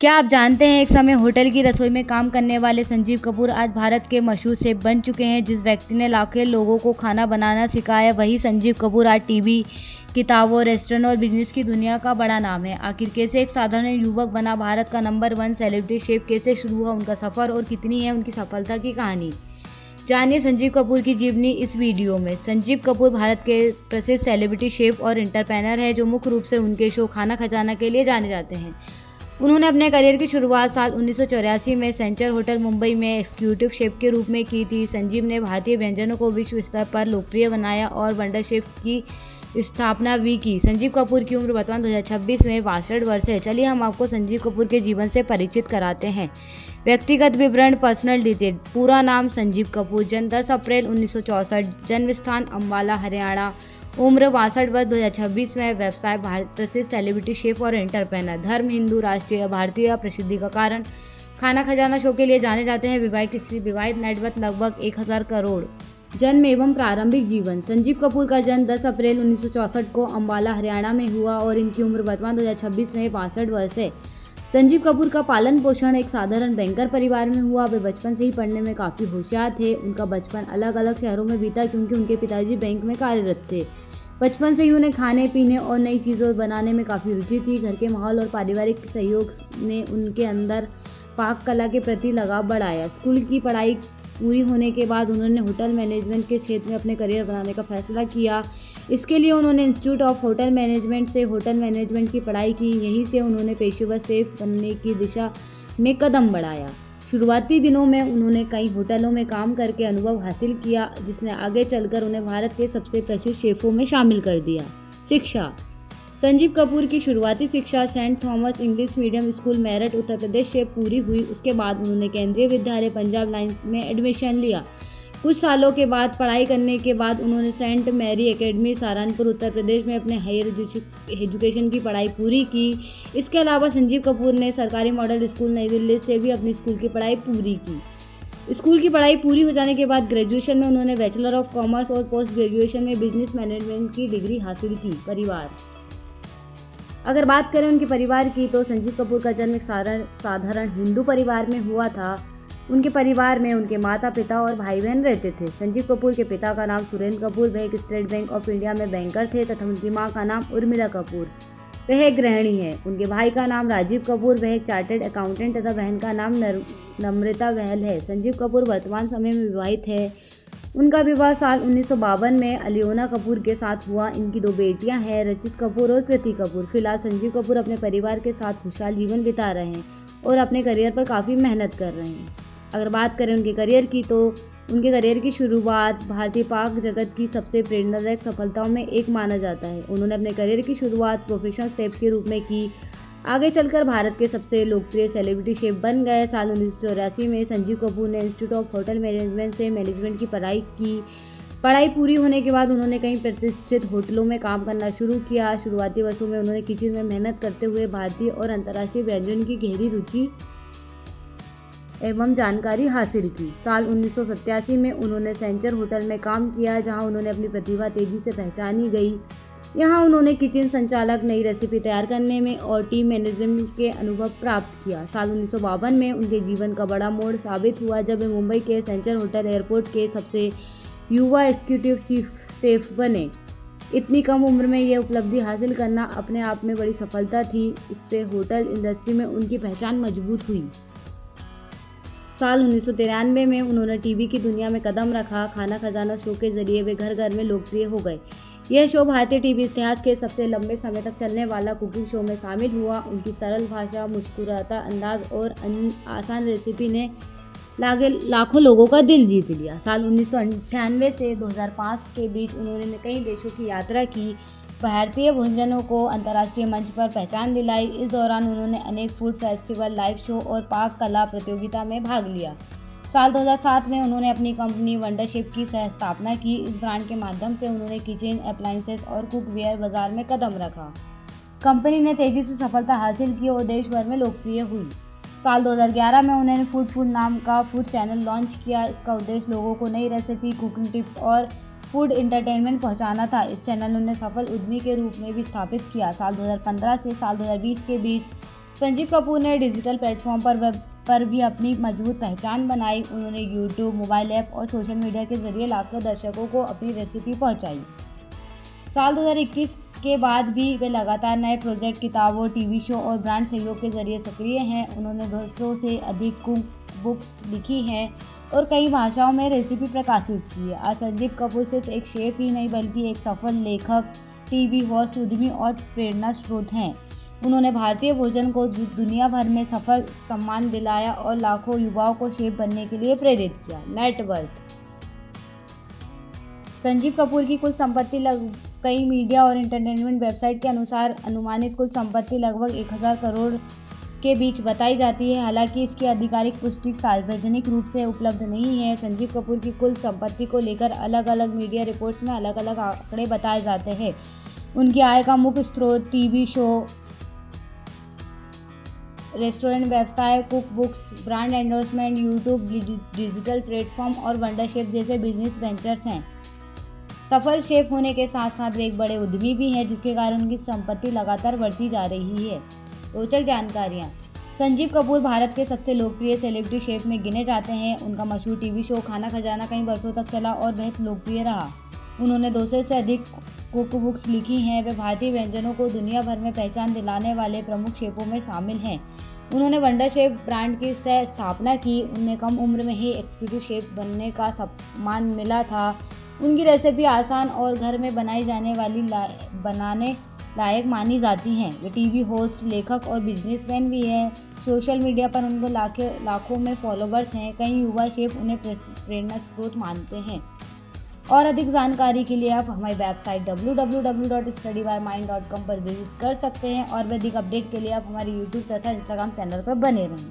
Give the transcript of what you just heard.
क्या आप जानते हैं एक समय होटल की रसोई में काम करने वाले संजीव कपूर आज भारत के मशहूर शेफ बन चुके हैं। जिस व्यक्ति ने लाखों लोगों को खाना बनाना सिखाया, वही संजीव कपूर आज टीवी, किताबों, रेस्टोरेंट और बिजनेस की दुनिया का बड़ा नाम है। आखिर कैसे एक साधारण युवक बना भारत का नंबर 1 सेलिब्रिटी शेफ, कैसे शुरू हुआ उनका सफ़र और कितनी है उनकी सफलता की कहानी। जानिए संजीव कपूर की जीवनी इस वीडियो में। संजीव कपूर भारत के प्रसिद्ध सेलिब्रिटी शेफ और एंटरप्रेन्योर है, जो मुख्य रूप से उनके शो खाना खजाना के लिए जाने जाते हैं। उन्होंने अपने करियर की शुरुआत साल 1984 में सेंचर होटल मुंबई में एग्जीक्यूटिव शेफ के रूप में की थी। संजीव ने भारतीय व्यंजनों को विश्व स्तर पर लोकप्रिय बनाया और वंडर शेफ की स्थापना भी की। संजीव कपूर की उम्र वर्तमान 2026 में 62 वर्ष है। चलिए हम आपको संजीव कपूर के जीवन से परिचित कराते हैं। व्यक्तिगत विवरण, पर्सनल डिटेल। पूरा नाम संजीव कपूर, जन्म 10 अप्रैल 1964, जन्म स्थान अम्बाला, हरियाणा, उम्र 62 वर्ष, 2026 में। व्यवसाय भारत प्रसिद्ध सेलिब्रिटी शेफ और एंटरप्रेन्योर। धर्म हिंदू, राष्ट्रीय भारतीय, प्रसिद्धि का कारण खाना खजाना शो के लिए जाने जाते हैं। विवाहित स्त्री, विवाहित, नेटवर्थ लगभग 1000 करोड़। जन्म एवं प्रारंभिक जीवन। संजीव कपूर का जन्म 10 अप्रैल 1964 को अम्बाला, हरियाणा में हुआ और इनकी उम्र वर्तमान 2026 में 62 वर्ष है। संजीव कपूर का पालन पोषण एक साधारण बैंकर परिवार में हुआ। वे बचपन से ही पढ़ने में काफ़ी होशियार थे। उनका बचपन अलग अलग शहरों में बीता क्योंकि उनके पिताजी बैंक में कार्यरत थे। बचपन से ही उन्हें खाने पीने और नई चीज़ों बनाने में काफ़ी रुचि थी। घर के माहौल और पारिवारिक सहयोग ने उनके अंदर पाक कला के प्रति लगाव बढ़ाया। स्कूल की पढ़ाई पूरी होने के बाद उन्होंने होटल मैनेजमेंट के क्षेत्र में अपने करियर बनाने का फैसला किया। इसके लिए उन्होंने इंस्टीट्यूट ऑफ होटल मैनेजमेंट से होटल मैनेजमेंट की पढ़ाई की। यहीं से उन्होंने पेशेवर शेफ बनने की दिशा में कदम बढ़ाया। शुरुआती दिनों में उन्होंने कई होटलों में काम करके अनुभव हासिल किया, जिसने आगे चलकर उन्हें भारत के सबसे प्रसिद्ध शेफों में शामिल कर दिया। शिक्षा। संजीव कपूर की शुरुआती शिक्षा saint Thomas English medium school, Meerut, Uttar Pradesh से पूरी हुई। उसके बाद उन्होंने केंद्रीय विद्यालय पंजाब लाइन्स में एडमिशन लिया। कुछ सालों के बाद पढ़ाई करने के बाद उन्होंने Saint Mary academy, Saharanpur, Uttar Pradesh में अपने हायर एजुकेशन की पढ़ाई पूरी की। इसके अलावा संजीव कपूर ने सरकारी मॉडल स्कूल नई दिल्ली से भी अपनी स्कूल की पढ़ाई पूरी की। स्कूल की पढ़ाई पूरी हो जाने के बाद ग्रेजुएशन में उन्होंने बैचलर ऑफ कॉमर्स और पोस्ट ग्रेजुएशन में बिजनेस मैनेजमेंट की डिग्री हासिल की। परिवार। अगर बात करें उनके परिवार की, तो संजीव कपूर का जन्म एक साधारण हिंदू परिवार में हुआ था। उनके परिवार में उनके माता पिता और भाई बहन रहते थे। संजीव कपूर के पिता का नाम सुरेंद्र कपूर, वह एक स्टेट बैंक ऑफ इंडिया में बैंकर थे तथा उनकी मां का नाम उर्मिला कपूर, वह एक गृहिणी है। उनके भाई का नाम राजीव कपूर, वह एक चार्टर्ड अकाउंटेंट तथा बहन का नाम नम्रता बहल है। संजीव कपूर वर्तमान समय में विवाहित है। उनका विवाह साल 1952 में अलियोना कपूर के साथ हुआ। इनकी 2 बेटियां हैं, रचित कपूर और कृति कपूर। फिलहाल संजीव कपूर अपने परिवार के साथ खुशहाल जीवन बिता रहे हैं और अपने करियर पर काफ़ी मेहनत कर रहे हैं। अगर बात करें उनके करियर की, तो उनके करियर की शुरुआत भारतीय पाक जगत की सबसे प्रेरणादायक सफलताओं में एक माना जाता है। उन्होंने अपने करियर की शुरुआत प्रोफेशनल शेफ के रूप में की। आगे चलकर भारत के सबसे लोकप्रिय सेलिब्रिटी शेफ बन गए। साल 1984 में संजीव कपूर ने इंस्टीट्यूट ऑफ होटल मैनेजमेंट से मैनेजमेंट की पढ़ाई की। पढ़ाई पूरी होने के बाद उन्होंने कई प्रतिष्ठित होटलों में काम करना शुरू किया। शुरुआती वर्षों में उन्होंने किचन में मेहनत करते हुए भारतीय और अंतर्राष्ट्रीय व्यंजन की गहरी रुचि एवं जानकारी हासिल की। साल 1987 में उन्होंने सेंचर होटल में काम किया, जहां उन्होंने अपनी प्रतिभा तेजी से पहचानी गई। यहाँ उन्होंने किचन संचालक, नई रेसिपी तैयार करने में और टीम मैनेजमेंट के अनुभव प्राप्त किया। साल 1952 में उनके जीवन का बड़ा मोड़ साबित हुआ, जब वे मुंबई के सेंचर होटल एयरपोर्ट के सबसे युवा एग्जीक्यूटिव चीफ शेफ बने। इतनी कम उम्र में यह उपलब्धि हासिल करना अपने आप में बड़ी सफलता थी। इससे होटल इंडस्ट्री में उनकी पहचान मजबूत हुई। साल 1993 में उन्होंने टीवी की दुनिया में कदम रखा। खाना खजाना शो के जरिए वे घर घर में लोकप्रिय हो गए। यह शो भारतीय टीवी इतिहास के सबसे लंबे समय तक चलने वाला कुकिंग शो में शामिल हुआ। उनकी सरल भाषा, मुस्कुराता अंदाज और आसान रेसिपी ने लाखों लोगों का दिल जीत लिया। साल 1998 से 2005 के बीच उन्होंने कई देशों की यात्रा की, भारतीय व्यंजनों को अंतर्राष्ट्रीय मंच पर पहचान दिलाई। इस दौरान उन्होंने अनेक फूड फेस्टिवल, लाइव शो और पाक कला प्रतियोगिता में भाग लिया। साल 2007 में उन्होंने अपनी कंपनी वंडर शेफ की सह स्थापना की। इस ब्रांड के माध्यम से उन्होंने किचन अप्लायंसेस और कुकवेयर बाजार में कदम रखा। कंपनी ने तेजी से सफलता हासिल की और देश भर में लोकप्रिय हुई। साल 2011 में उन्होंने फूड नाम का फूड चैनल लॉन्च किया। इसका उद्देश्य लोगों को नई रेसिपी, कुकिंग टिप्स और फूड एंटरटेनमेंट पहुंचाना था। इस चैनल ने उन्हें सफल उद्यमी के रूप में भी स्थापित किया। साल 2015 से साल 2020 के बीच संजीव कपूर ने डिजिटल प्लेटफॉर्म पर भी अपनी मजबूत पहचान बनाई। उन्होंने यूट्यूब, मोबाइल ऐप और सोशल मीडिया के जरिए लाखों दर्शकों को अपनी रेसिपी पहुंचाई। साल 2021 के बाद भी वे लगातार नए प्रोजेक्ट, किताबों, टीवी शो और ब्रांड सहयोग के जरिए सक्रिय हैं। उन्होंने 200 से अधिक कुक बुक्स लिखी हैं और कई भाषाओं में रेसिपी प्रकाशित की है। आज संजीव कपूर सिर्फ एक शेफ ही नहीं बल्कि एक सफल लेखक, टीवी होस्ट, उद्यमी और प्रेरणा स्रोत हैं। उन्होंने भारतीय भोजन को दुनिया भर में सफल सम्मान दिलाया और लाखों युवाओं को शेफ बनने के लिए प्रेरित किया। नेटवर्थ। संजीव कपूर की कुल संपत्ति कई मीडिया और एंटरटेनमेंट वेबसाइट के अनुसार अनुमानित कुल संपत्ति लगभग 1000 करोड़ के बीच बताई जाती है। हालांकि इसकी आधिकारिक पुष्टि सार्वजनिक रूप से उपलब्ध नहीं है। संजीव कपूर की कुल संपत्ति को लेकर अलग अलग मीडिया रिपोर्ट्स में अलग अलग आंकड़े बताए जाते हैं। उनकी आय का मुख्य स्रोत टीवी शो, रेस्टोरेंट व्यवसाय, cook books, brand endorsement, YouTube, digital platform और वंडर शेफ जैसे बिजनेस वेंचर्स हैं। सफल शेफ होने के साथ साथ वे एक बड़े उद्यमी भी हैं, जिसके कारण उनकी संपत्ति लगातार बढ़ती जा रही है। रोचक जानकारियाँ। संजीव कपूर भारत के सबसे लोकप्रिय सेलिब्रिटी शेफ में गिने जाते हैं। उनका मशहूर टीवी शो खाना खजाना कई वर्षों तक चला और बेहद लोकप्रिय रहा। उन्होंने 200 से अधिक कुक बुक्स लिखी हैं। वे भारतीय व्यंजनों को दुनिया भर में पहचान दिलाने वाले प्रमुख शेफों में शामिल हैं। उन्होंने वंडर शेफ ब्रांड की स्थापना की। उन्हें कम उम्र में ही एग्जीक्यूटिव शेफ बनने का सम्मान मिला था। उनकी रेसिपी आसान और घर में बनाई जाने वाली बनाने लायक मानी जाती हैं। वे टीवी होस्ट, लेखक और बिजनेसमैन भी हैं। सोशल मीडिया पर उनको लाखों में फॉलोवर्स हैं। कई युवा शेफ उन्हें प्रेरणा स्रोत मानते हैं। और अधिक जानकारी के लिए आप हमारी वेबसाइट www.studybymind.com पर विजिट कर सकते हैं और अधिक अपडेट के लिए आप हमारे यूट्यूब तथा इंस्टाग्राम चैनल पर बने रहें।